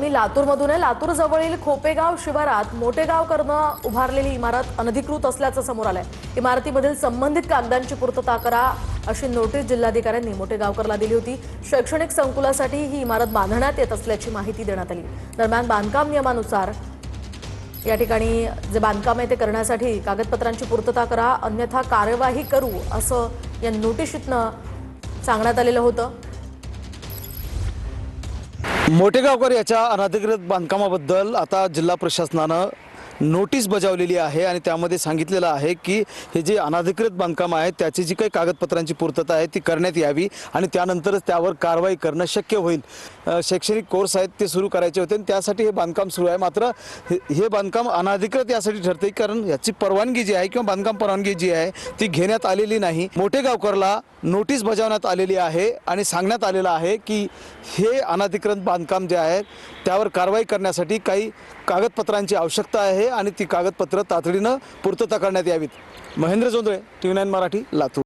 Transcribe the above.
बातमी लातूरमधून आहे। लातूर जवळील खोपेगाव शिवारात मोठेगावकरनं उभारलेली इमारत अनधिकृत असल्याचं समोर आलंय। इमारतीमधील संबंधित कागदांची पूर्तता करा अशी नोटीस जिल्हाधिकाऱ्यांनी मोठेगावकरला दिली होती। शैक्षणिक संकुलासाठी ही इमारत बांधण्यात येत असल्याची माहिती देण्यात आली। दरम्यान बांधकाम नियमानुसार या ठिकाणी जे बांधकाम आहे ते करण्यासाठी कागदपत्रांची पूर्तता करा, अन्यथा कार्यवाही करू असं या नोटिशीतनं सांगण्यात आलेलं होतं। मोठेगावकर याच्या अनधिकृत बांधकामाबद्दल आता जिल्हा प्रशासनानं नोटीस बजावलेली आहे आणि त्यामध्ये सांगितलेलं आहे की हे जे अनधिकृत बांधकाम आहे त्याची जी काही कागदपत्रांची पूर्तता आहे ती करण्यात यावी आणि त्यानंतरच त्यावर कारवाई करणं शक्य होईल। शैक्षणिक कोर्स आहेत ते सुरू करायचे होते आणि त्यासाठी हे बांधकाम सुरू आहे। मात्र हे बांधकाम अनधिकृत यासाठी ठरते कारण याची परवानगी जी आहे किंवा बांधकाम परवानगी जी आहे ती घेण्यात आलेली नाही। मोठेगावकरला नोटीस बजावण्यात आलेली आहे आणि सांगण्यात आलेलं आहे की हे अनधिकृत बांधकाम जे आहे त्यावर कारवाई करण्यासाठी काही कागदपत्रांची आवश्यकता आहे आणि ती कागदपत्र तातडीनं पूर्तता करण्यात यावीत। महेंद्र जोंधळे, TV9 मराठी, लातूर।